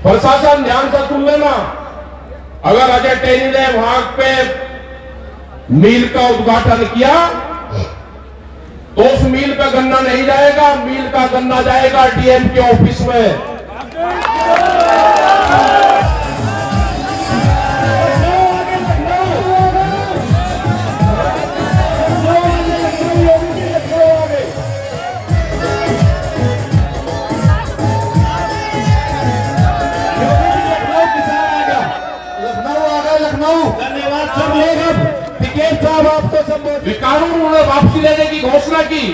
प्रशासन ध्यान से सुन लेना, अगर अजय टेनी ने वहां पे मिल का उद्घाटन किया तो उस मिल पे गन्ना नहीं जाएगा, मिल का गन्ना जाएगा डीएम के ऑफिस में। धन्यवाद सब लोग। टिकैत साहब आपको संबोधित। कानून उन्होंने वापसी लेने की घोषणा की,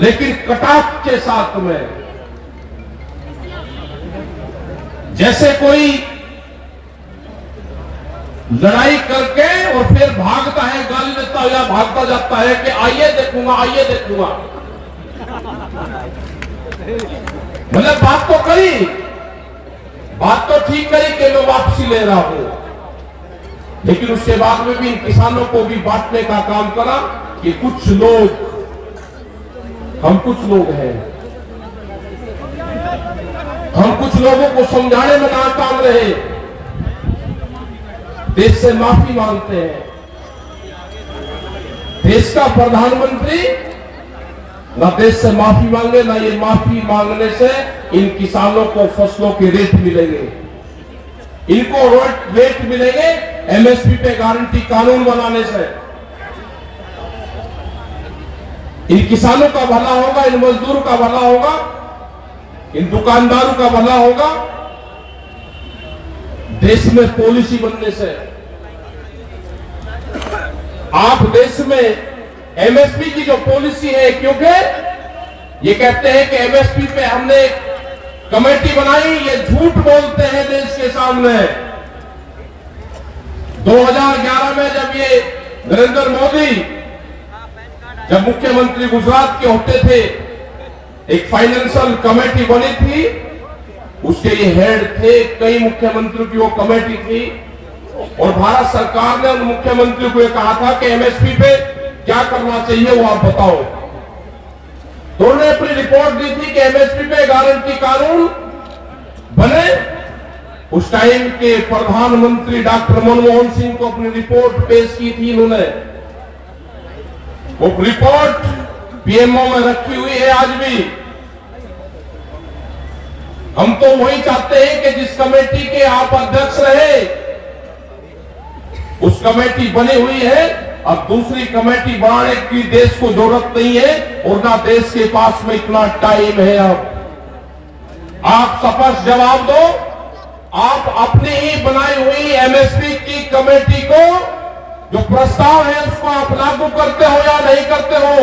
लेकिन कटाक्ष के साथ में, जैसे कोई लड़ाई करके और फिर भागता है, गाली देता है या भागता जाता है कि आइए देखूंगा आइए देखूंगा। मतलब बात तो करी, बात तो ठीक करी कि मैं वापसी ले रहा हूं, लेकिन उसके बाद में भी इन किसानों को भी बांटने का काम करा कि कुछ लोग, हम कुछ लोग हैं, हम कुछ लोगों को समझाने में नाकाम रहे, देश से माफी मांगते हैं। देश का प्रधानमंत्री ना देश से माफी मांगे, ना ये माफी मांगने से इन किसानों को फसलों के रेट मिलेंगे, इनको रेट मिलेंगे एमएसपी पे गारंटी कानून बनाने से। इन किसानों का भला होगा, इन मजदूरों का भला होगा, इन दुकानदारों का भला होगा देश में पॉलिसी बनने से। आप देश में एमएसपी की जो पॉलिसी है, क्योंकि ये कहते हैं कि एमएसपी पे हमने कमेटी बनाई, ये झूठ बोलते हैं देश के सामने। 2011 में जब ये नरेंद्र मोदी जब मुख्यमंत्री गुजरात के होते थे, एक फाइनेंशियल कमेटी बनी थी, उसके ये हेड थे, कई मुख्यमंत्रियों की वो कमेटी थी, और भारत सरकार ने उन मुख्यमंत्रियों को कहा था कि एमएसपी पे क्या करना चाहिए वो आप बताओ। तो उन्होंने अपनी रिपोर्ट दी थी कि एमएसपी पे गारंटी कानून बने। उस टाइम के प्रधानमंत्री डॉक्टर मनमोहन सिंह को अपनी रिपोर्ट पेश की थी इन्होंने। वो रिपोर्ट पीएमओ में रखी हुई है आज भी। हम तो वही चाहते हैं कि जिस कमेटी के आप अध्यक्ष रहे, उस कमेटी बनी हुई है, अब दूसरी कमेटी बनाने की देश को जरूरत नहीं है, और ना देश के पास में इतना टाइम है। अब आप स्पष्ट जवाब दो, आप अपनी ही बनाई हुई एमएसपी की कमेटी को जो प्रस्ताव है उसको आप लागू करते हो या नहीं करते हो?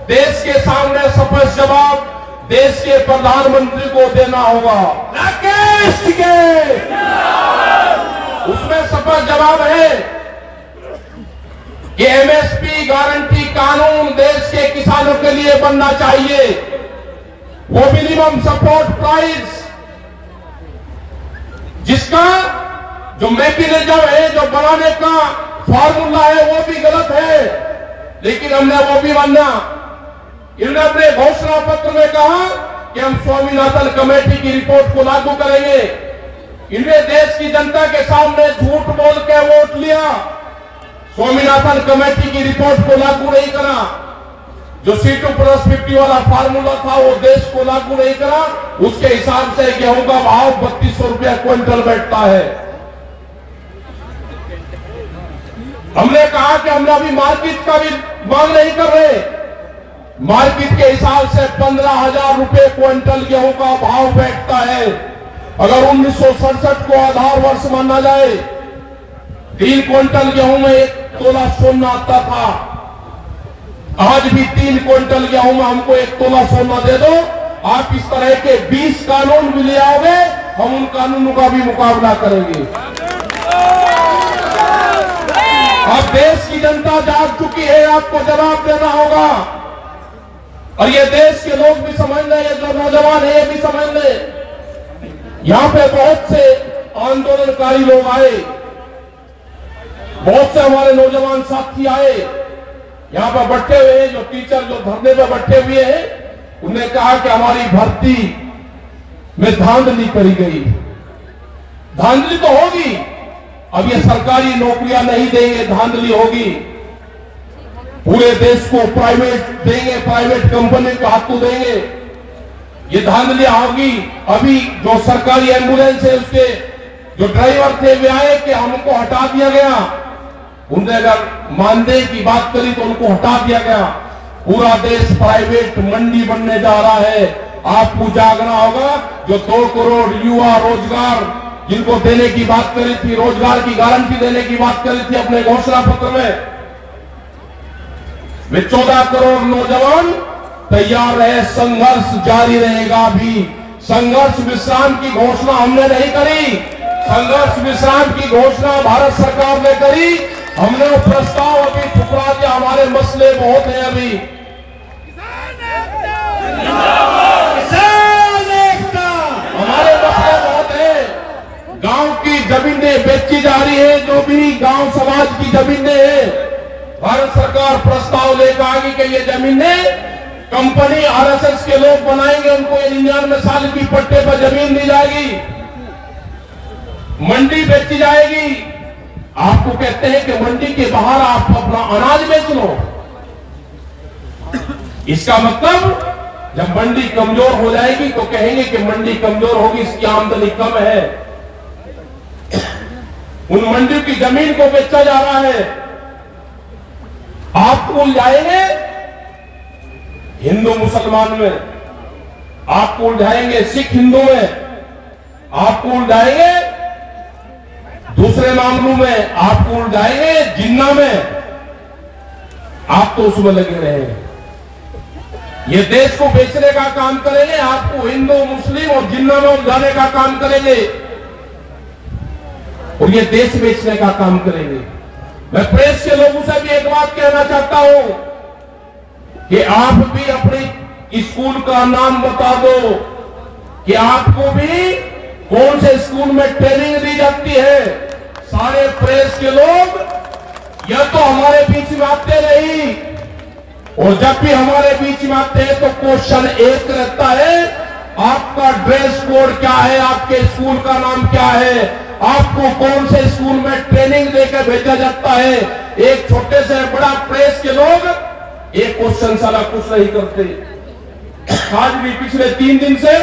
देश के सामने स्पष्ट जवाब देश के प्रधानमंत्री को देना होगा। राकेश के उसमें स्पष्ट जवाब है कि एमएसपी गारंटी कानून देश के किसानों के लिए बनना चाहिए। वो मिनिमम सपोर्ट प्राइस जिसका जो मैकेनिज्म है, जो बनाने का फॉर्मूला है, वो भी गलत है, लेकिन हमने वो भी माना। इन्होंने अपने घोषणा पत्र में कहा कि हम स्वामीनाथन कमेटी की रिपोर्ट को लागू करेंगे। इन्हें देश की जनता के सामने झूठ बोल के वोट लिया, स्वामीनाथन कमेटी की रिपोर्ट को लागू नहीं करा। जो C2+50 वाला फार्मूला था वो देश को लागू नहीं करा। उसके हिसाब से गेहूं का भाव 3200 रुपया क्विंटल बैठता है। हमने कहा कि हम अभी मार्केट का भी मांग नहीं कर रहे। मार्केट के हिसाब से 15,000 रुपए क्विंटल गेहूं का भाव बैठता है। अगर 1967 को आधार वर्ष माना जाए, 3 क्विंटल गेहूं में 1 तोला सोना आता था। आज भी 3 क्विंटल गेहूं में हमको 1 तोला सोना दे दो। आप इस तरह के 20 कानून भी ले आओगे, हम उन कानूनों का भी मुकाबला करेंगे। अब देश की जनता जाग चुकी है, आपको जवाब देना होगा। और ये देश के लोग भी समझ लें, ये जो नौजवान है ये भी समझ लें। यहां पे बहुत से आंदोलनकारी लोग आए, बहुत से हमारे नौजवान साथी आए, यहां पर बैठे हुए हैं, जो टीचर जो धरने पर बैठे हुए हैं, उन्होंने कहा कि हमारी भर्ती में धांधली करी गई। धांधली तो होगी, अब ये सरकारी नौकरियां नहीं देंगे, धांधली होगी। पूरे देश को प्राइवेट देंगे, प्राइवेट कंपनी को हाथों देंगे, ये धांधलियां होगी। अभी जो सरकारी एम्बुलेंस है उसके जो ड्राइवर थे वे आए कि हमको हटा दिया गया, उनने अगर मानदेय की बात करी तो उनको हटा दिया गया। पूरा देश प्राइवेट मंडी बनने जा रहा है। आपको जागना होगा। जो 2 करोड़ युवा रोजगार जिनको देने की बात करी थी, रोजगार की गारंटी देने की बात करी थी अपने घोषणा पत्र में, वे 14 करोड़ नौजवान तैयार रहे। संघर्ष जारी रहेगा। भी संघर्ष विश्राम की घोषणा हमने नहीं करी, संघर्ष विश्राम की घोषणा भारत सरकार ने करी। हमने वो प्रस्ताव अभी ठुकरा दिया। हमारे मसले बहुत हैं अभी। हमारे मसले बहुत हैं। गांव की जमीनें बेची जा रही है, जो भी गांव समाज की जमीनें हैं, भारत सरकार प्रस्ताव लेकर आगे कि ये जमीनें कंपनी आरएसएस के लोग बनाएंगे, उनको 99 साल की पट्टे पर जमीन दी जाएगी, मंडी बेची जाएगी। आपको कहते हैं कि मंडी के बाहर आप अपना अनाज बेच लो। इसका मतलब जब मंडी कमजोर हो जाएगी तो कहेंगे कि मंडी कमजोर होगी, इसकी आमदनी कम है। उन मंडियों की जमीन को बेचा जा रहा है। आप उलझाएंगे हिंदू मुसलमान में, आपको उलझाएंगे सिख हिंदू में, आपको उलझाएंगे दूसरे मामलों में, आपको उलझाएंगे जिन्ना में। आप तो उसमें लगे रहे। ये देश को बेचने का काम करेंगे, आपको हिंदू मुस्लिम और जिन्ना में उलझाने का काम करेंगे, और ये देश बेचने का काम करेंगे। मैं प्रेस के लोगों से भी एक बात कहना चाहता हूं कि आप भी अपने स्कूल का नाम बता दो कि आपको भी कौन से स्कूल में ट्रेनिंग दी जाती है। सारे प्रेस के लोग या तो हमारे बीच में आते नहीं, और जब भी हमारे बीच में आते हैं तो क्वेश्चन एक रहता है, आपका ड्रेस कोड क्या है, आपके स्कूल का नाम क्या है, आपको कौन से स्कूल में ट्रेनिंग देकर भेजा जाता है। एक छोटे से बड़ा प्रेस के लोग एक क्वेश्चन सारा कुछ नहीं करते। आज भी पिछले 3 दिन से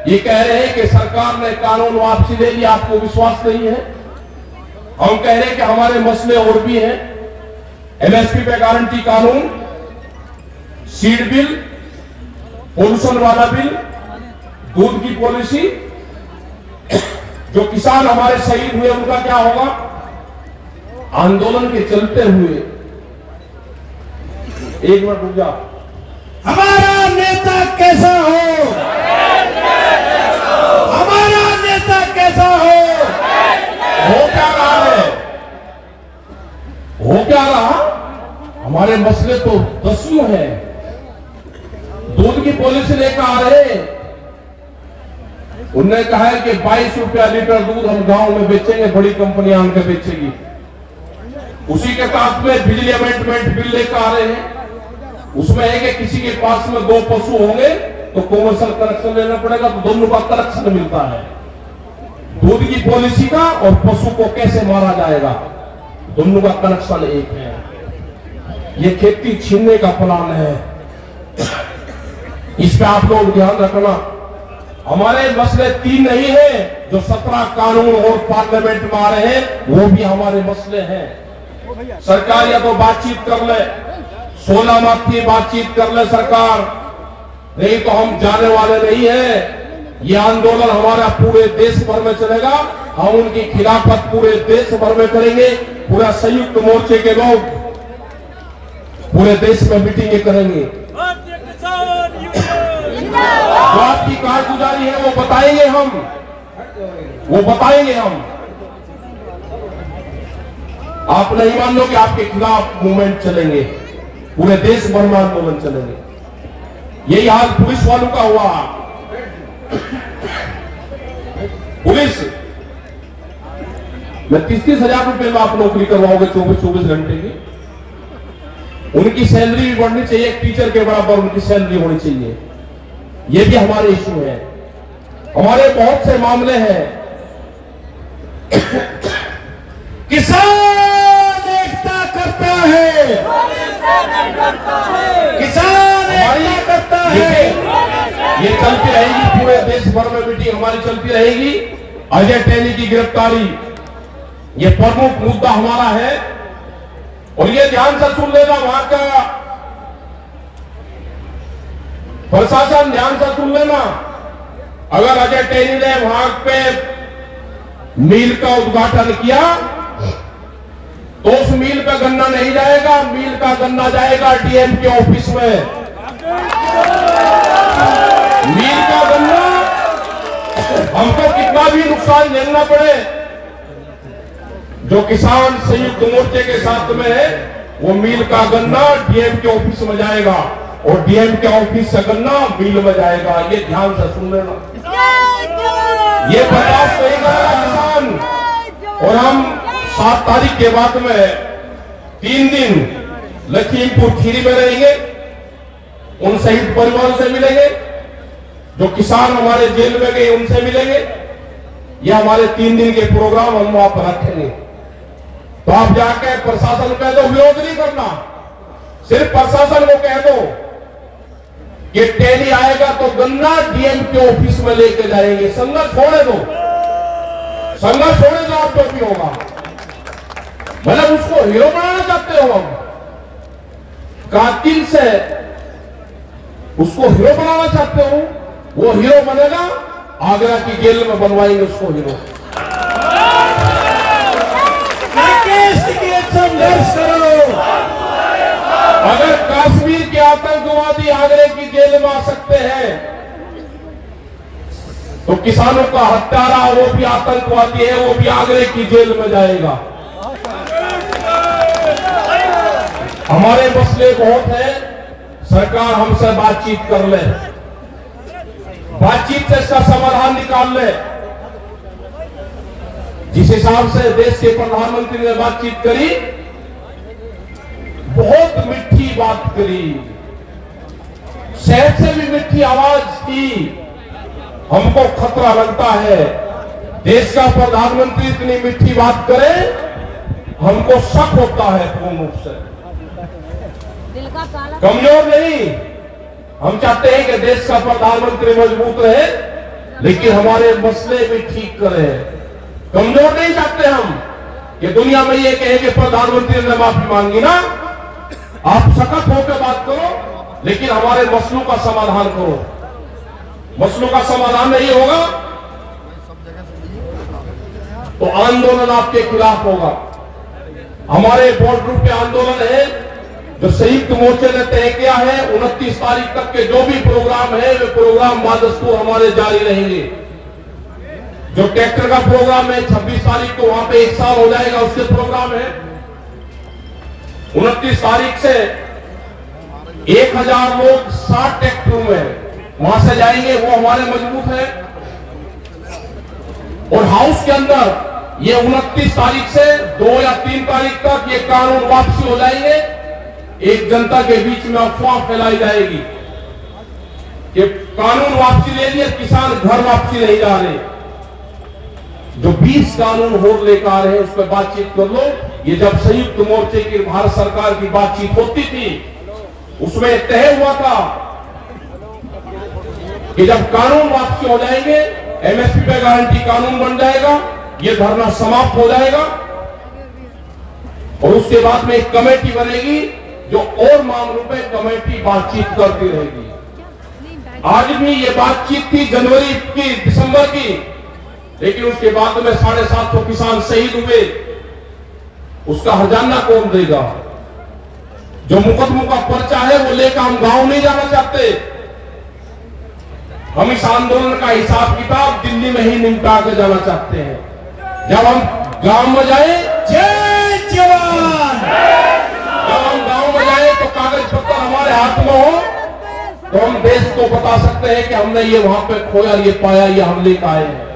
ये कह रहे हैं कि सरकार ने कानून वापसी ले लिया, आपको विश्वास नहीं है। हम कह रहे हैं कि हमारे मसले और भी हैं। एमएसपी पे गारंटी कानून, सीड बिल, पोल्यूशन वाला बिल, दूध की पॉलिसी, जो किसान हमारे शहीद हुए उनका क्या होगा, आंदोलन के चलते हुए। एक मिनट रुक जा। हमारा नेता कैसा हो, हमारा नेता कैसा हो क्या रहा है, हो क्या रहा। हमारे मसले तो 10 हैं। दूध की पॉलिसी लेकर आ रहे हैं। उन्होंने कहा है कि 22 रुपया लीटर दूध हम गांव में बेचेंगे, बड़ी कंपनियां आकर बेचेगी। उसी के साथ में बिजली अमेंडमेंट बिल लेकर आ रहे हैं। उसमें है कि किसी के पास में 2 पशु होंगे तो कॉमर्शियल कनेक्शन लेना पड़ेगा, तो दोनों का कनेक्शन मिलता है। दूध की पॉलिसी का और पशु को कैसे मारा जाएगा, दोनों का कनेक्शन एक है। ये खेती छीनने का प्लान है, इस पे आप लोग ध्यान रखना। हमारे मसले 3 नहीं है जो 17 कानून और पार्लियामेंट में आ रहे हैं, वो भी हमारे मसले हैं। सरकार या तो बातचीत कर ले, 16 माह की बातचीत कर ले सरकार, नहीं तो हम जाने वाले नहीं है। ये आंदोलन हमारा पूरे देश भर में चलेगा। हम उनकी खिलाफत पूरे देश भर में करेंगे। पूरा संयुक्त मोर्चे के लोग पूरे देश में मीटिंगें करेंगे। जो आपकी कारगुजारी है वो बताएंगे हम, वो बताएंगे हम। आप नहीं मान लो कि आपके खिलाफ मूवमेंट चलेंगे, पूरे देश भर में आंदोलन चलेंगे। यही हाल पुलिस वालों का हुआ। पुलिस में 30-30 हजार रुपए में आप नौकरी करवाओगे 24-24 घंटे की। उनकी सैलरी भी बढ़नी चाहिए, एक टीचर के बराबर उनकी सैलरी होनी चाहिए। ये भी हमारे इश्यू है। हमारे बहुत से मामले हैं। किसान एकता करता है, किसान एकता करता है। ये चलती रहेगी, पूरे देश भर में मीटिंग हमारी चलती रहेगी। अजय टैनी की गिरफ्तारी ये प्रमुख मुद्दा हमारा है। और ये ध्यान से सुन लेना, वहां का प्रशासन ध्यान से सुन लेना, अगर अजय टैनी ने वहां पे मिल का उद्घाटन किया तो उस मिल पे गन्ना नहीं जाएगा, मिल का गन्ना जाएगा डीएम के ऑफिस में। मिल का गन्ना हमको कितना भी नुकसान झेलना पड़े, जो किसान संयुक्त मोर्चे के साथ में है, वो मिल का गन्ना डीएम के ऑफिस में जाएगा और डीएम के ऑफिस से गन्ना मिल में जाएगा। ये ध्यान से सुन लेना, ये बर्दाश्त नहीं करेगा किसान। और हम 7 तारीख के बाद में 3 दिन लखीमपुर खीरी में रहेंगे, उन शहीद परिवारों से मिलेंगे, जो किसान हमारे जेल में गए उनसे मिलेंगे। ये हमारे 3 दिन के प्रोग्राम हम वहां पर रखेंगे। तो आप जाके प्रशासन को कह दो, विरोध नहीं करना, सिर्फ प्रशासन को कह दो कि टैनी आएगा तो गन्ना डीएम के ऑफिस में लेके जाएंगे। संघर्ष छोड़े दो, संघर्ष छोड़े दो, आप जो भी होगा। मतलब उसको हीरो बनाना चाहते हो, हम कातिल से उसको हीरो बनाना चाहते हो, वो हीरो बनेगा, आगरा की जेल में बनवाएंगे उसको हीरो। संघर्ष करो। अगर कश्मीर के आतंकवादी आगरे की जेल में आ सकते हैं तो किसानों का हत्यारा, वो भी आतंकवादी है, वो भी आगरे की जेल में जाएगा। हमारे मसले बहुत है, सरकार हमसे बातचीत कर ले, बातचीत से इसका समाधान निकाल ले। जिस हिसाब से देश के प्रधानमंत्री ने बातचीत करी, बहुत मिठी बात करी, शहर से भी मिठी आवाज की। हमको खतरा लगता है, देश का प्रधानमंत्री इतनी मिठी बात करे, हमको शक होता है पूर्ण रूप से। कमजोर नहीं, हम चाहते हैं कि देश का प्रधानमंत्री मजबूत रहे, लेकिन हमारे मसले भी ठीक करे। कमजोर नहीं चाहते हम कि दुनिया में ये कहे कि प्रधानमंत्री ने माफी मांगी ना, आप सख्त होकर बात करो, लेकिन हमारे मसलों का समाधान करो। मसलों का समाधान नहीं होगा तो आंदोलन आपके खिलाफ होगा। हमारे बोर्ड ग्रुप के आंदोलन है जो संयुक्त मोर्चे ने तय किया है। 29 तारीख तक के जो भी प्रोग्राम है, वे प्रोग्राम बादस्तूर हमारे जारी रहेंगे। जो ट्रैक्टर का प्रोग्राम है 26 तारीख को, वहां पे 1 साल हो जाएगा, उसके प्रोग्राम है। 29 तारीख से 1000 लोग 60 ट्रैक्टरों में वहां से जाएंगे, वो हमारे मजबूत है। और हाउस के अंदर ये 29 तारीख से 2 या 3 तारीख तक ये कानून वापसी हो जाएंगे। एक जनता के बीच में अफवाह फैलाई जाएगी कि कानून वापसी ले लिया, किसान घर वापसी नहीं जा रहे। जो 20 कानून होर लेकर आ रहे हैं, उस पर बातचीत कर लो। ये जब संयुक्त मोर्चे की भारत सरकार की बातचीत होती थी, उसमें तय हुआ था कि जब कानून वापसी हो जाएंगे, एमएसपी पे गारंटी कानून बन जाएगा, ये धरना समाप्त हो जाएगा। और उसके बाद में एक कमेटी बनेगी जो और मामलों पे कमेटी बातचीत करती रहेगी। आज भी ये बातचीत थी जनवरी की, दिसंबर की, लेकिन उसके बाद में 750 किसान शहीद हुए। उसका हर्जाना कौन देगा? जो मुकदमों का पर्चा है वो लेकर हम गांव नहीं जाना चाहते। हम इस आंदोलन का हिसाब किताब दिल्ली में ही निपटा के जाना चाहते हैं। जब हम गांव में जाए, जय जवान, जब हम गांव में जाए तो कागज पत्र हमारे हाथ में हो, तो हम देश को बता सकते हैं कि हमने ये वहां पे खोया, ये पाया, ये हम लेकर आए हैं।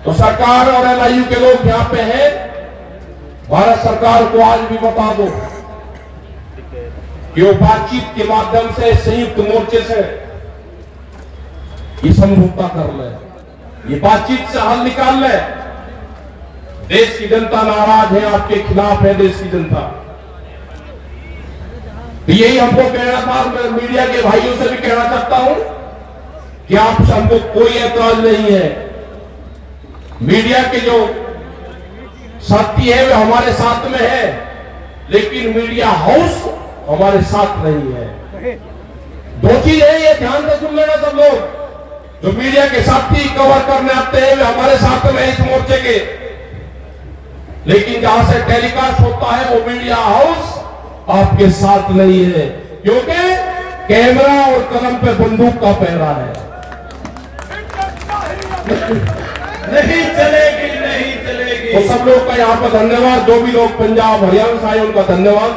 तो सरकार और एनआईयू के लोग यहाँ पे हैं, भारत सरकार को आज भी बता दो कि वो बातचीत के माध्यम से संयुक्त मोर्चे से ये समझौता कर ले। ये बातचीत से हल निकाल ले। देश की जनता नाराज है, आपके खिलाफ है देश की जनता। तो यही हमको कहना था, मैं मीडिया के भाइयों से भी कहना चाहता हूं कि आप हमको कोई ऐतराज नहीं है। मीडिया के जो साथी है वे हमारे साथ में है, लेकिन मीडिया हाउस हमारे साथ नहीं है। दो चीज है, ये ध्यान से सुन लेना सब लोग। जो मीडिया के साथी कवर करने आते हैं वे हमारे साथ में इस मोर्चे के, लेकिन जहां से टेलीकास्ट होता है वो मीडिया हाउस आपके साथ नहीं है, क्योंकि कैमरा और कलम पे बंदूक का पहरा है। नहीं चलेगी, नहीं चलेगी। तो सब लोग का यहाँ पर धन्यवाद। जो भी लोग पंजाब हरियाणा से आए उनका धन्यवाद।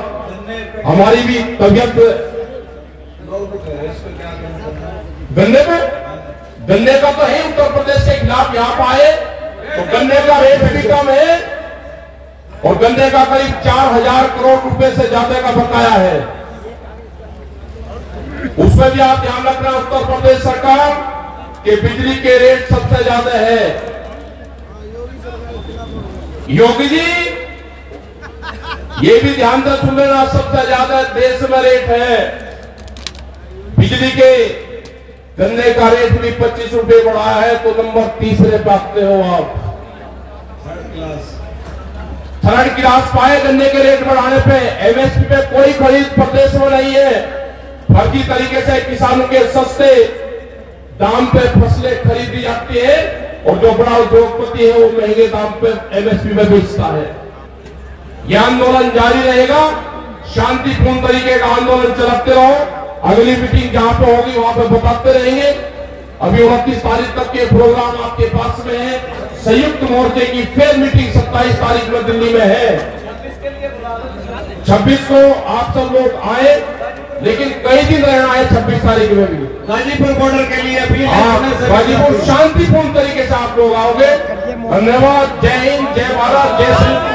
हमारी भी तबियत गन्ने का तो है, उत्तर प्रदेश के खिलाफ यहाँ पर आए तो गन्ने का रेट भी कम है और गन्ने का करीब 4000 करोड़ रुपए से ज्यादा का बकाया है। उसमें भी आप ध्यान रखना, उत्तर प्रदेश सरकार के बिजली के रेट सबसे ज्यादा है। योगी जी ये भी ध्यान से सुन लेना, सबसे ज्यादा देश में रेट है बिजली के। गन्ने का रेट भी 25 रुपए बढ़ाया है, तो नंबर तीसरे पे आते हो आप। थर्ड क्लास पाए गन्ने के रेट बढ़ाने पे। एमएसपी पे कोई खरीद प्रदेश में नहीं है। फर्जी तरीके से किसानों के सस्ते दाम पे फसलें खरीदी जाती है और जो बड़ा उद्योगपति है वो महंगे दाम पे एमएसपी में बेचता है। यह आंदोलन जारी रहेगा, शांतिपूर्ण तरीके का आंदोलन चलाते रहो। अगली मीटिंग जहां पे होगी वहां पे बताते रहेंगे। अभी 29 तारीख तक के प्रोग्राम आपके पास में है। संयुक्त मोर्चे की फिर मीटिंग 27 तारीख में दिल्ली में है। 26 को आप सब लोग आए, लेकिन कई दिन रहना है 26 तारीख में भी। गाजीपुर बॉर्डर के लिए अपील है। गाजीपुर शांतिपूर्ण तरीके से आप लोग आओगे। धन्यवाद। जय हिंद, जय भारत, जय श्री